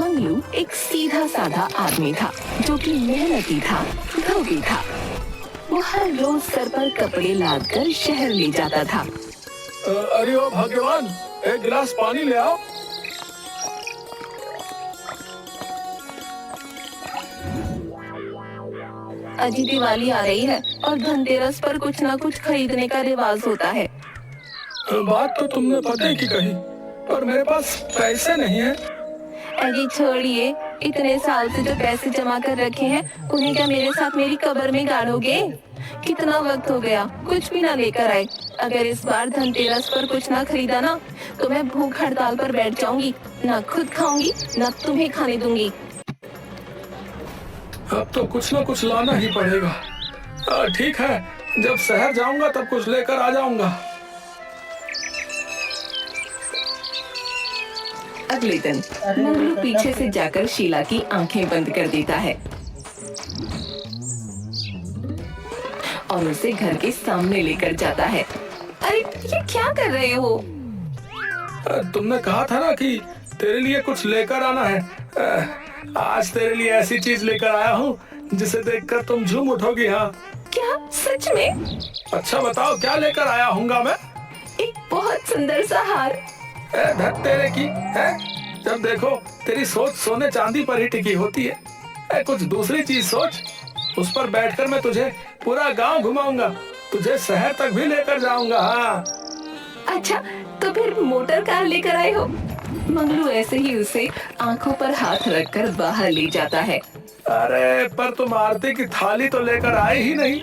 मंगलू एक सीधा साधा आदमी था जो कि मेहनती था, धोबी था। वो हर रोज सर पर कपड़े लाद कर शहर ले जाता था। अरे ओ भाग्यवान, एक गिलास पानी ले आओ। अजी दिवाली आ रही है और धनतेरस पर कुछ ना कुछ खरीदने का रिवाज होता है। बात तो तुमने पते की कही, पर मेरे पास पैसे नहीं है। अजी छोड़िए, इतने साल से जो पैसे जमा कर रखे हैं उन्हें क्या मेरे साथ मेरी कब्र में गाड़ोगे? कितना वक्त हो गया, कुछ भी ना लेकर आए। अगर इस बार धनतेरस पर कुछ ना खरीदा ना तो मैं भूख हड़ताल पर बैठ जाऊंगी, ना खुद खाऊंगी ना तुम्हें खाने दूंगी। अब तो कुछ ना कुछ लाना ही पड़ेगा। ठीक है, जब शहर जाऊंगा तब कुछ लेकर आ जाऊंगा। अगले दिन मंगलू पीछे से जाकर शीला की आंखें बंद कर देता है और उसे घर के सामने लेकर जाता है। अरे ये क्या कर रहे हो? तुमने कहा था ना कि तेरे लिए कुछ लेकर आना है। आज तेरे लिए ऐसी चीज लेकर आया हूँ जिसे देखकर तुम झूम उठोगी। हाँ, क्या सच में? अच्छा बताओ, क्या लेकर आया हूँगा मैं? एक बहुत सुंदर सा हार। धत तेरे की है, जब देखो तेरी सोच सोने चांदी पर ही टिकी होती है। कुछ दूसरी चीज सोच। उस पर बैठकर मैं तुझे पूरा गांव घुमाऊंगा, तुझे शहर तक भी लेकर जाऊंगा। हाँ। अच्छा, तो फिर मोटर कार लेकर आए हो? मंगलू ऐसे ही उसे आंखों पर हाथ रखकर बाहर ले जाता है। अरे पर तुम आरती की थाली तो लेकर आए ही नहीं।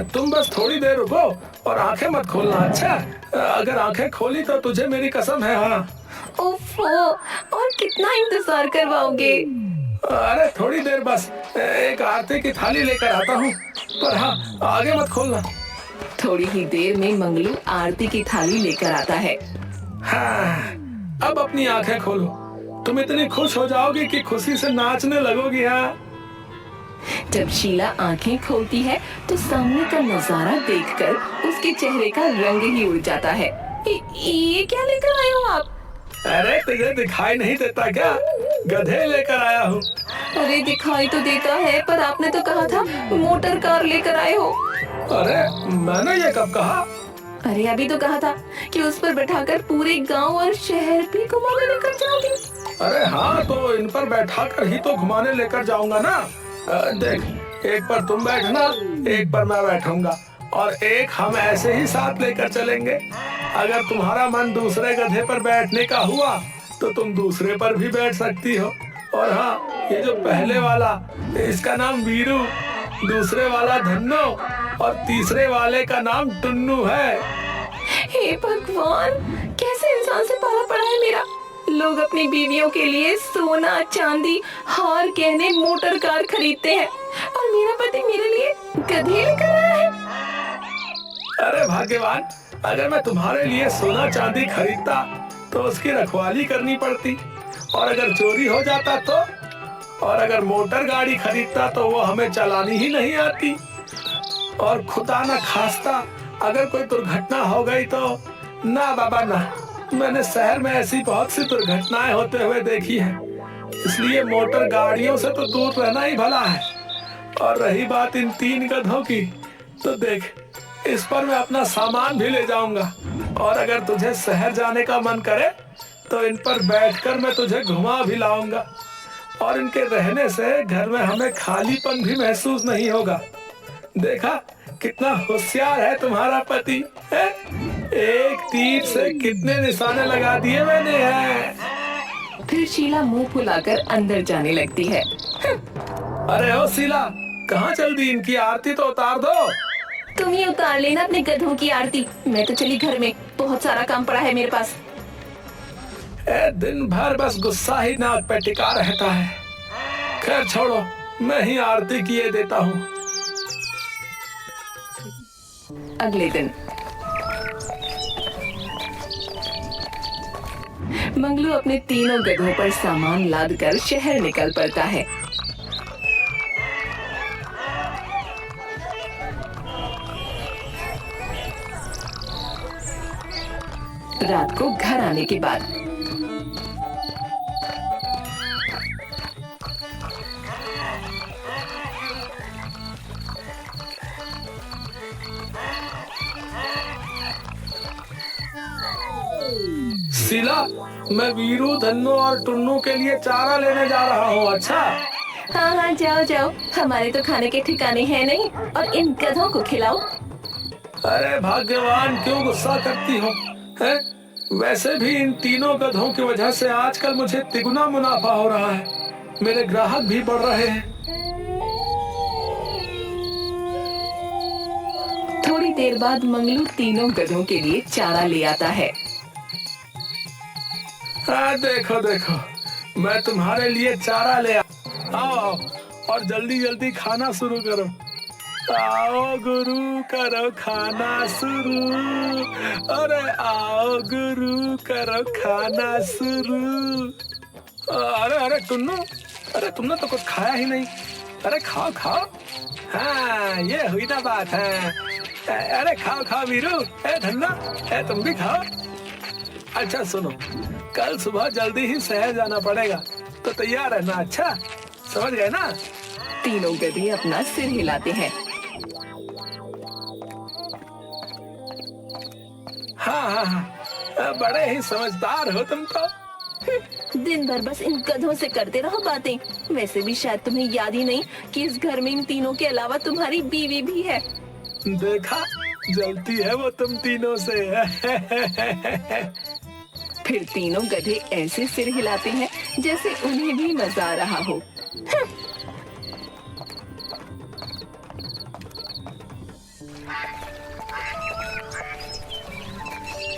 तुम बस थोड़ी देर रुको और आंखें मत खोलना। अच्छा, अगर आंखें खोली तो तुझे मेरी कसम है। हाँ। ओफो, और कितना इंतजार करवाओगे? अरे थोड़ी देर बस, एक आरती की थाली लेकर आता हूँ, पर हाँ आगे मत खोलना। थोड़ी ही देर में मंगलू आरती की थाली लेकर आता है। हाँ, अब अपनी आंखें खोलो। तुम इतनी खुश हो जाओगी कि खुशी से नाचने लगोगी। हाँ। जब शीला आंखें खोलती है तो सामने का नजारा देखकर उसके चेहरे का रंग ही उड़ जाता है। ये क्या लेकर आए हो आप? अरे तुझे दिखाई नहीं देता क्या? गधे लेकर आया हूँ। अरे दिखाई तो देता है, पर आपने तो कहा था मोटर कार लेकर आए हो। अरे मैंने ये कब कहा? अरे अभी तो कहा था कि उस पर बैठाकर पूरे गांव और शहर भी घुमाने लेकर जाओगे। अरे हाँ, तो इन पर बैठाकर ही तो घुमाने लेकर जाऊंगा ना। देख, एक पर तुम बैठना, एक पर मैं बैठूंगा और एक हम ऐसे ही साथ लेकर चलेंगे। अगर तुम्हारा मन दूसरे गधे पर बैठने का हुआ तो तुम दूसरे पर भी बैठ सकती हो। और हाँ, ये जो पहले वाला, इसका नाम वीरू, दूसरे वाला धन्नो और तीसरे वाले का नाम टुन्नू है। हे भगवान, कैसे इंसान से पाला पड़ा है मेरा। लोग अपनी बीवियों के लिए सोना चांदी हार गहने मोटर कार खरीदते हैं और मेरा पति मेरे लिए गधे लेकर आया है। अरे भाग्यवान, अगर मैं तुम्हारे लिए सोना चांदी खरीदता तो उसकी रखवाली करनी पड़ती, और अगर चोरी हो जाता तो, और अगर मोटर गाड़ी खरीदता तो वो हमें चलानी ही नहीं आती, और खुदा न खास्ता अगर कोई दुर्घटना हो गई तो ना बाबा ना। मैंने शहर में ऐसी बहुत सी दुर्घटनाएं होते हुए देखी है, इसलिए मोटर गाड़ियों से तो दूर रहना ही भला है। और रही बात इन 3 गधों की, तो देख, इस पर मैं अपना सामान भी ले जाऊंगा, और अगर तुझे शहर जाने का मन करे तो इन पर बैठकर मैं तुझे घुमा भी लाऊंगा, और इनके रहने से घर में हमें खालीपन भी महसूस नहीं होगा। देखा कितना होशियार है तुम्हारा पति है? एक तीर से कितने निशाने लगा दिए मैंने हैं। फिर शीला मुंह फुलाकर अंदर जाने लगती है। अरे ओ शीला, कहाँ चल दी? इनकी आरती तो उतार दो। तुम ही उतार लेना अपने गधों की आरती, मैं तो चली घर में, बहुत सारा काम पड़ा है मेरे पास। दिन भर बस गुस्सा ही नाक पे टिका रहता है। खैर छोड़ो, मैं ही आरती किए देता हूँ। अगले दिन मंगलू अपने तीनों गधों पर सामान लादकर शहर निकल पड़ता है। रात को घर आने के बाद शीला, मैं वीरू, धन्नो और टुन्नू के लिए चारा लेने जा रहा हूँ। अच्छा? हाँ हाँ, जाओ जाओ, हमारे तो खाने के ठिकाने हैं नहीं, और इन गधों को खिलाओ। अरे भाग्यवान, क्यों गुस्सा करती हो? हैं? वैसे भी इन तीनों गधों की वजह से आजकल मुझे तिगुना मुनाफा हो रहा है। मेरे ग्राहक भी बढ़ रहे हैं। थोड़ी देर बाद मंगलू तीनों गधों के लिए चारा ले आता है। देखो देखो, मैं तुम्हारे लिए चारा ले आओ, और जल्दी जल्दी खाना शुरू करो। आओ गुरु, करो खाना शुरू। अरे आओ गुरु, करो खाना शुरू। अरे अरे टुन्नू, अरे तुमने तो कुछ खाया ही नहीं। अरे खाओ खाओ। हाँ, ये हुई ना बात है। अरे खाओ खाओ वीरू, धन्ना, तुम भी खाओ। अच्छा सुनो, कल सुबह जल्दी ही शहर जाना पड़ेगा, तो तैयार रहना। अच्छा, समझ गए ना? तीनों गधे अपना सिर हिलाते हैं। हाँ हाँ हाँ, बड़े ही समझदार हो तुम तो। दिन भर बस इन गधों से करते रहो बातें। वैसे भी शायद तुम्हें याद ही नहीं कि इस घर में इन तीनों के अलावा तुम्हारी बीवी भी है। देखा, जलती है वो तुम तीनों से। फिर तीनों गधे ऐसे सिर हिलाते हैं जैसे उन्हें भी मजा आ रहा हो।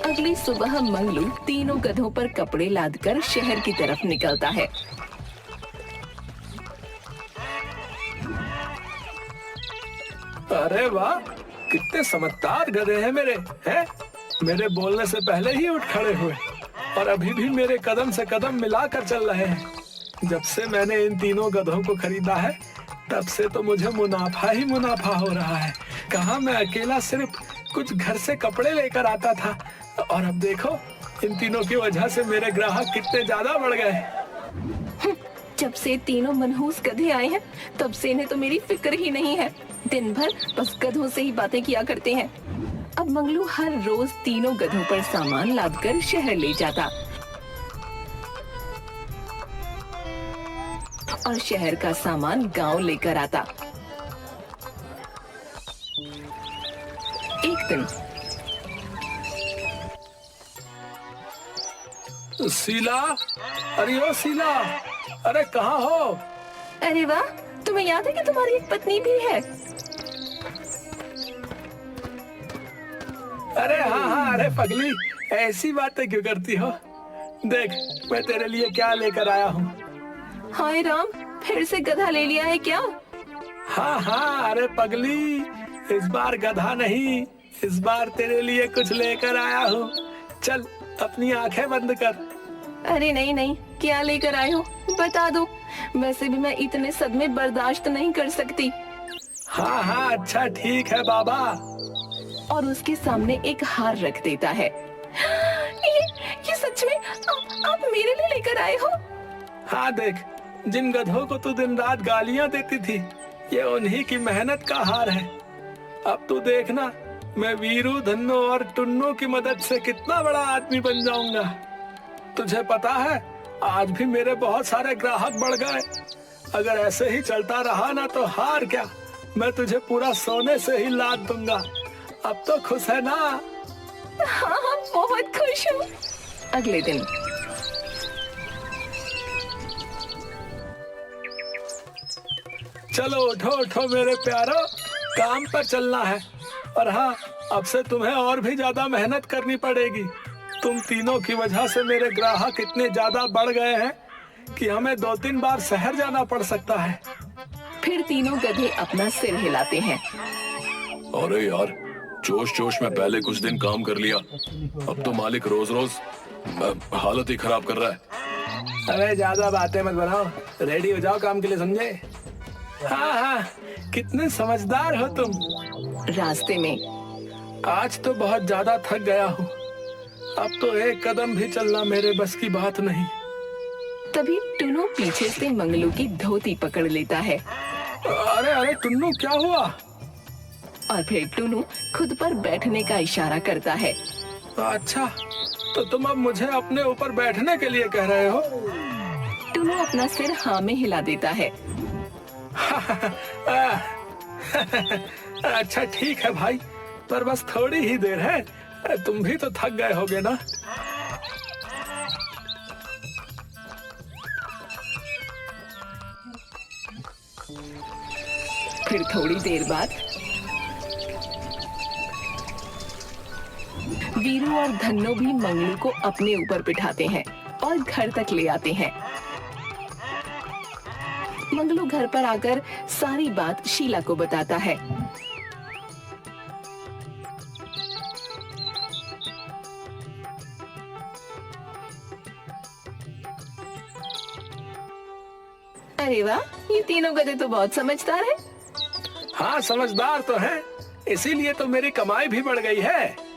अगली सुबह मंगलू तीनों गधों पर कपड़े लादकर शहर की तरफ निकलता है। अरे वाह, कितने समझदार गधे हैं मेरे। हैं? मेरे बोलने से पहले ही उठ खड़े हुए, और अभी भी मेरे कदम से कदम मिलाकर चल रहे हैं। जब से मैंने इन तीनों गधों को खरीदा है, तब से तो मुझे मुनाफा ही मुनाफा हो रहा है। कहाँ मैं अकेला सिर्फ कुछ घर से कपड़े लेकर आता था, और अब देखो, इन तीनों की वजह से मेरे ग्राहक कितने ज्यादा बढ़ गए। जब से तीनों मनहूस गधे आए हैं, तब से इन्हें तो मेरी फिक्र ही नहीं है। दिन भर बस गधों से ही बातें किया करते हैं। अब मंगलू हर रोज तीनों गधों पर सामान लादकर शहर ले जाता और शहर का सामान गांव लेकर आता। एक दिन शीला, अरे ओ शीला, अरे कहाँ हो? अरे वाह, तुम्हें याद है कि तुम्हारी एक पत्नी भी है? अरे हाँ हाँ, अरे पगली, ऐसी बातें क्यों करती हो? देख, मैं तेरे लिए क्या लेकर आया हूँ। हाय राम, फिर से गधा ले लिया है क्या? हाँ हाँ, अरे पगली, इस बार गधा नहीं, इस बार तेरे लिए कुछ लेकर आया हूँ। चल, अपनी आंखें बंद कर। अरे नहीं नहीं, क्या लेकर आए हो बता दो। वैसे भी मैं इतने सदमे बर्दाश्त नहीं कर सकती। हाँ हाँ, अच्छा ठीक है बाबा। और उसके सामने एक हार रख देता है। ये सच में आप मेरे लिए लेकर आए हो? हाँ देख, जिन गधों को तू दिन रात गालियां देती थी, ये उन्हीं की मेहनत का हार है। अब तू देखना, मैं वीरू, धन्नो और टुन्नू की मदद से कितना बड़ा आदमी बन जाऊंगा। तुझे पता है, आज भी मेरे बहुत सारे ग्राहक बढ़ गए। अगर ऐसे ही चलता रहा ना, तो हार क्या, मैं तुझे पूरा सोने से ही लाद दूंगा। अब तो खुश है ना? हाँ हाँ, बहुत खुश हूँ। अगले दिन चलो उठो उठो मेरे प्यारो, काम पर चलना है। और हाँ, अब से तुम्हें और भी ज्यादा मेहनत करनी पड़ेगी। तुम तीनों की वजह से मेरे ग्राहक इतने ज्यादा बढ़ गए हैं कि हमें 2-3 बार शहर जाना पड़ सकता है। फिर तीनों गधे अपना सिर हिलाते हैं। अरे यार, जोश जोश में पहले कुछ दिन काम कर लिया, अब तो मालिक रोज रोज हालत ही खराब कर रहा है। अरे ज्यादा बातें मत बनाओ, रेडी हो जाओ काम के लिए, समझे? हाँ हाँ, कितने समझदार हो तुम। रास्ते में आज तो बहुत ज्यादा थक गया हूँ, अब तो एक कदम भी चलना मेरे बस की बात नहीं। तभी टुन्नू पीछे से मंगलू की धोती पकड़ लेता है। अरे अरे टुन्नू, क्या हुआ? और फिर टुन्नू खुद पर बैठने का इशारा करता है। अच्छा, तो तुम अब मुझे अपने ऊपर बैठने के लिए कह रहे हो? टुनु अपना सिर हाँ में हिला देता है। अच्छा ठीक है भाई, पर बस थोड़ी ही देर है, तुम भी तो थक गए होगे ना। फिर थोड़ी देर बाद वीरू और धन्नो भी मंगलू को अपने ऊपर बिठाते हैं और घर तक ले आते हैं। मंगलू घर पर आकर सारी बात शीला को बताता है। अरे वाह, ये तीनों गधे तो बहुत समझदार हैं। हाँ समझदार तो हैं, इसीलिए तो मेरी कमाई भी बढ़ गई है।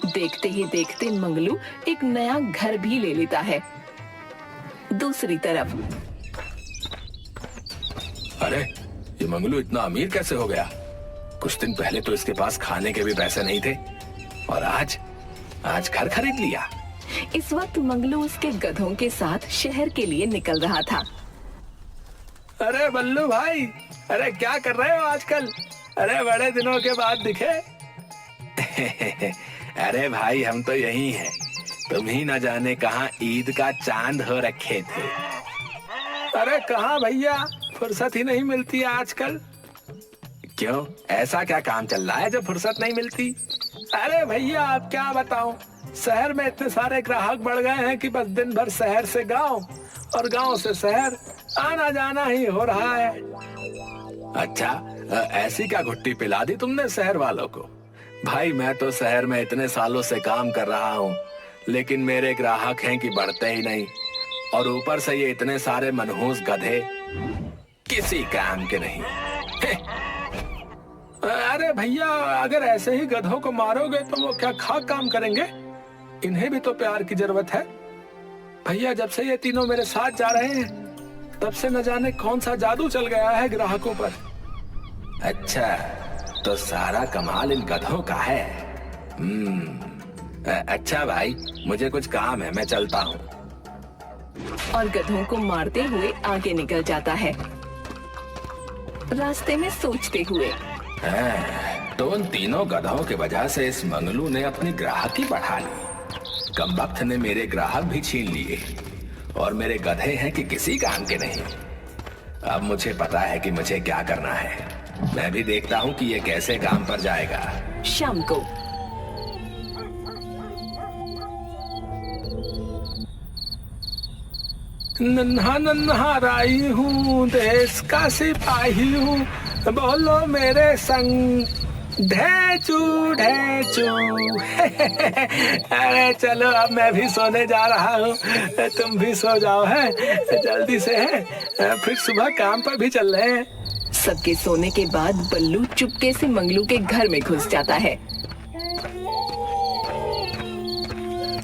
देखते ही देखते मंगलू एक नया घर भी ले लेता है। दूसरी तरफ अरे ये मंगलू इतना अमीर कैसे हो गया? कुछ दिन पहले तो इसके पास खाने के भी पैसे नहीं थे और आज घर खरीद लिया। इस वक्त मंगलू उसके गधों के साथ शहर के लिए निकल रहा था। अरे बल्लू भाई, अरे क्या कर रहे हो आजकल? अरे बड़े दिनों के बाद दिखे। अरे भाई हम तो यही हैं। तुम ही न जाने कहाँ ईद का चांद हो रखे थे। अरे कहाँ भैया, फुर्सत ही नहीं मिलती है आजकल। क्यों, ऐसा क्या काम चल रहा है जो फुर्सत नहीं मिलती? अरे भैया आप क्या बताऊं, शहर में इतने सारे ग्राहक बढ़ गए हैं कि बस दिन भर शहर से गांव और गांव से शहर आना जाना ही हो रहा है। अच्छा, ऐसी क्या घुट्टी पिला दी तुमने शहर वालों को? भाई मैं तो शहर में इतने सालों से काम कर रहा हूँ, लेकिन मेरे ग्राहक हैं कि बढ़ते ही नहीं, और ऊपर से ये इतने सारे मनहूस गधे किसी काम के नहीं। अरे भैया, अगर ऐसे ही गधों को मारोगे तो वो क्या खाक काम करेंगे? इन्हें भी तो प्यार की जरूरत है। भैया जब से ये तीनों मेरे साथ जा रहे हैं तब से न जाने कौन सा जादू चल गया है ग्राहकों पर। अच्छा, तो सारा कमाल इन गधों का है। अच्छा भाई, मुझे कुछ काम है, मैं चलता हूँ। और गधों को मारते हुए आगे निकल जाता है, रास्ते में सोचते हुए। तो उन तीनों गधों की वजह से इस मंगलू ने अपनी ग्राहकी बढ़ा ली। कमबख्त ने मेरे ग्राहक भी छीन लिए और मेरे गधे हैं कि किसी काम के नहीं। अब मुझे पता है कि मुझे क्या करना है। मैं भी देखता हूँ कि ये कैसे काम पर जाएगा। शाम को नन्हा नन्हा राई हूँ, देश का सिपाही हूँ, बोलो मेरे संग ढेचू ढेचू। अरे चलो अब मैं भी सोने जा रहा हूँ, तुम भी सो जाओ है जल्दी से है, फिर सुबह काम पर भी चल रहे हैं। सबके सोने के बाद बल्लू चुपके से मंगलू के घर में घुस जाता है।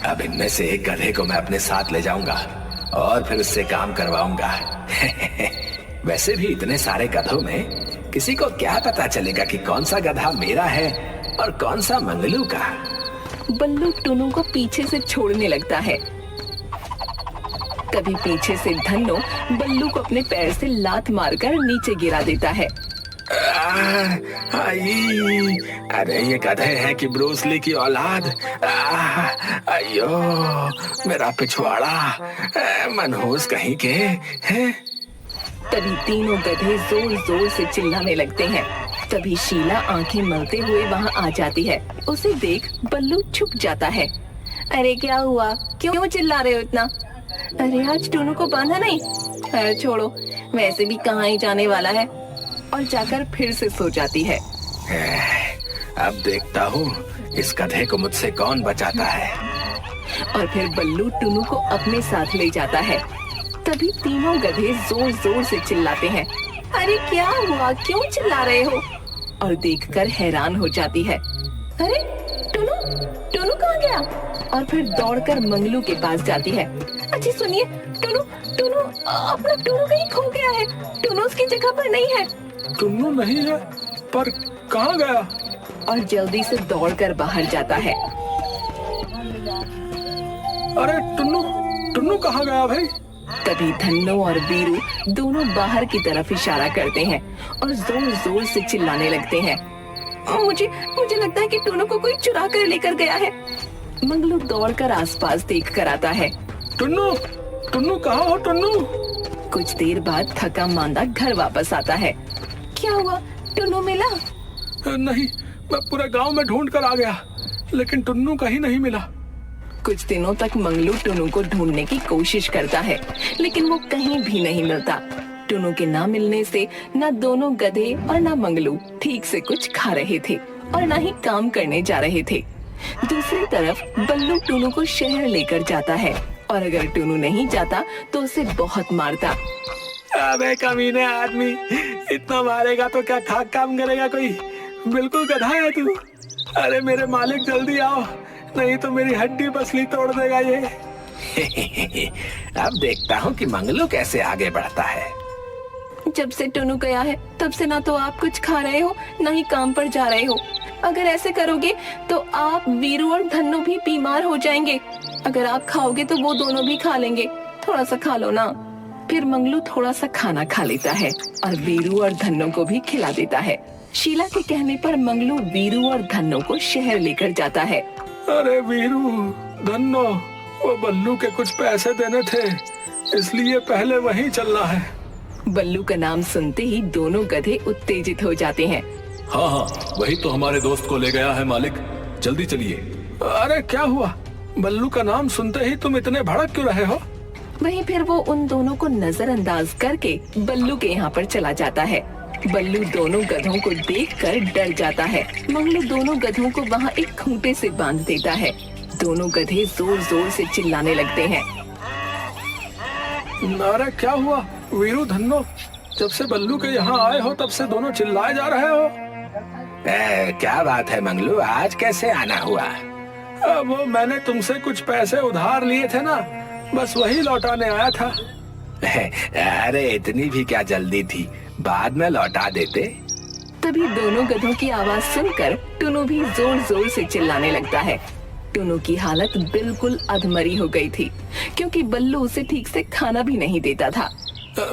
अब इनमें से एक गधे को मैं अपने साथ ले जाऊंगा और फिर उससे काम करवाऊंगा। वैसे भी इतने सारे गधों में किसी को क्या पता चलेगा कि कौन सा गधा मेरा है और कौन सा मंगलू का। बल्लू टुनु को पीछे से छोड़ने लगता है। तभी पीछे से धन्नो बल्लू को अपने पैर से लात मारकर नीचे गिरा देता है। अरे ये गधे हैं कि ब्रूस ली की औलाद। अयो मेरा पिछवाड़ा, मनहूस कहीं के हैं। तभी तीनों गधे जोर जोर से चिल्लाने लगते हैं। तभी शीला आंखें मलते हुए वहां आ जाती है। उसे देख बल्लू छुप जाता है। अरे क्या हुआ, क्यों चिल्ला रहे हो इतना? अरे आज टुनु को बांधा नहीं? अरे छोड़ो, वैसे भी कहाँ ही जाने वाला है। और जाकर फिर से सो जाती है। अब देखता हूँ इस गधे को मुझसे कौन बचाता है। और फिर बल्लू टुनु को अपने साथ ले जाता है। तभी तीनों गधे जोर जोर से चिल्लाते हैं। अरे क्या हुआ, क्यों चिल्ला रहे हो? और देखकर हैरान हो जाती है। अरे टुनु, टुनु कहाँ गया? और फिर दौड़कर मंगलू के पास जाती है। अच्छा सुनिए, टुनु टुनु अपना टुनु कहीं खो गया है। टुनु उसकी जगह पर नहीं है। टुन्नू नहीं है, पर कहाँ गया? और जल्दी से दौड़कर बाहर जाता है। अरे टुन्नू, टुन्नू कहाँ गया भाई? तभी धन्नो और वीरू दोनों बाहर की तरफ इशारा करते हैं और जोर जोर से चिल्लाने लगते हैं। मुझे मुझे लगता है कि टुन्नू को कोई चुरा कर लेकर गया है। मंगलू दौड़कर आसपास देख कर आता है। टुन्नू, टुन्नू कहाँ हो टुन्नू? कुछ देर बाद थका मांदा घर वापस आता है। क्या हुआ, टुन्नू मिला? नहीं, मैं पूरे गांव में ढूंढ कर आ गया, लेकिन टुन्नू कहीं नहीं मिला। कुछ दिनों तक मंगलू टुन्नू को ढूंढने की कोशिश करता है, लेकिन वो कहीं भी नहीं मिलता। टुन्नू के ना मिलने से न दोनों गधे और न मंगलू ठीक से कुछ खा रहे थे और न ही काम करने जा रहे थे। दूसरी तरफ बल्लू टुन्नू को शहर लेकर जाता है और अगर टुन्नू नहीं जाता तो उसे बहुत मारता। अबे कमीने आदमी, इतना मारेगा तो क्या खाक काम करेगा कोई? बिल्कुल गधा है तू। अरे मेरे मालिक जल्दी आओ, नहीं तो मेरी हड्डी पसली तोड़ देगा ये। अब देखता हूँ कि मंगलू कैसे आगे बढ़ता है। जब से टुन्नू गया है तब से ना तो आप कुछ खा रहे हो ना ही काम पर जा रहे हो। अगर ऐसे करोगे तो आप, वीरू और धन्नो भी बीमार हो जाएंगे। अगर आप खाओगे तो वो दोनों भी खा लेंगे। थोड़ा सा खा लो ना। फिर मंगलू थोड़ा सा खाना खा लेता है और वीरू और धन्नो को भी खिला देता है। शीला के कहने पर मंगलू वीरू और धन्नो को शहर लेकर जाता है। अरे वीरू, धन्नो, वो बल्लू के कुछ पैसे देने थे, इसलिए पहले वहीं चलना है। बल्लू का नाम सुनते ही दोनों गधे उत्तेजित हो जाते हैं। हाँ हाँ, वही तो हमारे दोस्त को ले गया है मालिक, जल्दी चलिए। अरे क्या हुआ? बल्लू का नाम सुनते ही तुम इतने भड़क क्यों रहे हो? वहीं फिर वो उन दोनों को नजरअंदाज करके बल्लू के यहाँ पर चला जाता है। बल्लू दोनों गधों को देखकर डर जाता है। मंगलू दोनों गधों को वहाँ एक खूंटे से बांध देता है। दोनों गधे जोर जोर से चिल्लाने लगते हैं। अरे क्या हुआ वीरू, धन्नो? जब से बल्लू के यहाँ आए हो तब से दोनों चिल्लाए जा रहे हो। क्या बात है मंगलू, आज कैसे आना हुआ? वो मैंने तुमसे कुछ पैसे उधार लिए थे ना, बस वही लौटाने आया था। अरे इतनी भी क्या जल्दी थी, बाद में लौटा देते। तभी दोनों गधों की आवाज सुनकर टुन्नू भी जोर जोर से चिल्लाने लगता है। टुन्नू की हालत बिल्कुल अधमरी हो गई थी, क्योंकि बल्लू उसे ठीक से खाना भी नहीं देता था।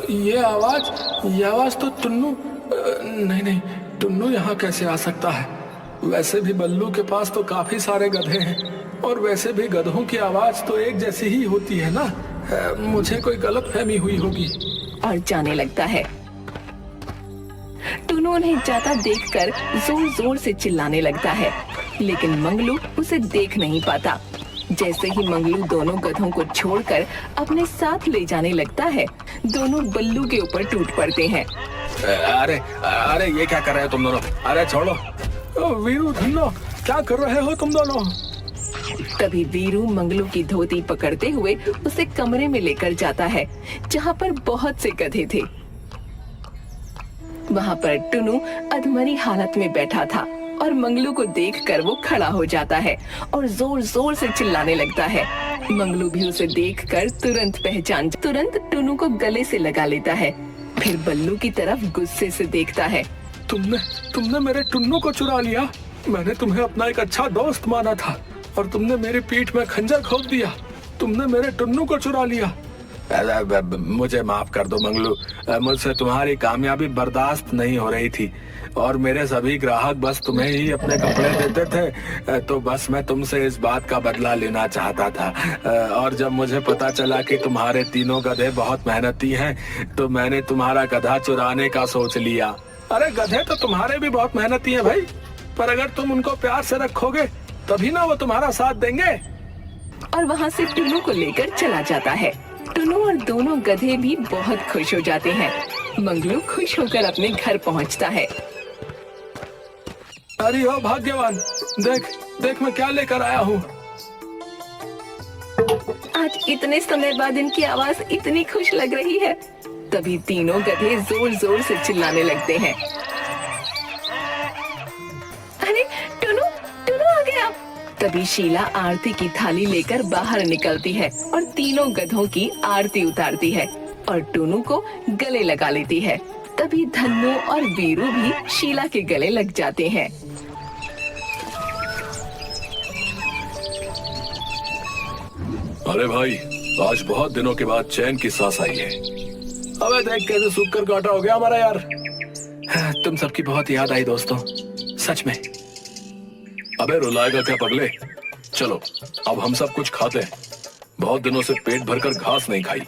ये आवाज तो टुन्नू, नहीं नहीं, टुन्नू यहाँ कैसे आ सकता है? वैसे भी बल्लू के पास तो काफी सारे गधे हैं, और वैसे भी गधों की आवाज तो एक जैसी ही होती है ना। मुझे कोई गलतफहमी हुई होगी। और जाने लगता है। टुन्नू उन्हें जाता देखकर जोर जोर से चिल्लाने लगता है, लेकिन मंगलू उसे देख नहीं पाता। जैसे ही मंगलू दोनों गधों को छोड़कर अपने साथ ले जाने लगता है, दोनों बल्लू के ऊपर टूट पड़ते हैं। अरे अरे ये क्या कर रहे हो तुम दोनों? अरे छोड़ो। वीरू, धन्नो, क्या कर रहे हो तुम दोनों? तभी वीरू मंगलू की धोती पकड़ते हुए उसे कमरे में लेकर जाता है, जहाँ पर बहुत से गधे थे। वहाँ पर टुन्नू अधमरी हालत में बैठा था और मंगलू को देखकर वो खड़ा हो जाता है और जोर जोर से चिल्लाने लगता है। मंगलू भी उसे देखकर तुरंत टुन्नू को गले से लगा लेता है। फिर बल्लू की तरफ गुस्से से देखता है। तुमने मेरे टुन्नू को चुरा लिया। मैंने तुम्हें अपना एक अच्छा दोस्त माना था और तुमने मेरी पीठ में खंजर खोप दिया। तुमने मेरे टुन्नू को चुरा लिया। मुझे माफ कर दो मंगलू, मुझसे तुम्हारी कामयाबी बर्दाश्त नहीं हो रही थी और मेरे सभी ग्राहक बस तुम्हें ही अपने कपड़े देते थे, तो बस मैं तुमसे इस बात का बदला लेना चाहता था। और जब मुझे पता चला कि तुम्हारे तीनों गधे बहुत मेहनती हैं, तो मैंने तुम्हारा गधा चुराने का सोच लिया। अरे गधे तो तुम्हारे भी बहुत मेहनती हैं भाई, पर अगर तुम उनको प्यार से रखोगे तभी ना वो तुम्हारा साथ देंगे। और वहाँ से टुन्नू को लेकर चला जाता है। टुन्नू और दोनों गधे भी बहुत खुश हो जाते हैं। मंगलू खुश होकर अपने घर पहुँचता है। अरे ओ भाग्यवान, देख मैं क्या लेकर आया हूँ। आज इतने समय बाद इनकी आवाज इतनी खुश लग रही है। तभी तीनों गधे जोर जोर से चिल्लाने लगते हैं। अरे टुन्नू आ गया। तभी शीला आरती की थाली लेकर बाहर निकलती है और तीनों गधों की आरती उतारती है और टुन्नू को गले लगा लेती है। तभी धन्नो और वीरू भी शीला के गले लग जाते हैं। अरे भाई, आज बहुत दिनों के बाद चैन की सांस आई है। अबे देख कैसे सूख कर काटा हो गया हमारा यार। तुम सबकी बहुत याद आई दोस्तों, सच में। अबे रुलाएगा क्या पगले? चलो अब हम सब कुछ खाते हैं। बहुत दिनों से पेट भरकर घास नहीं खाई।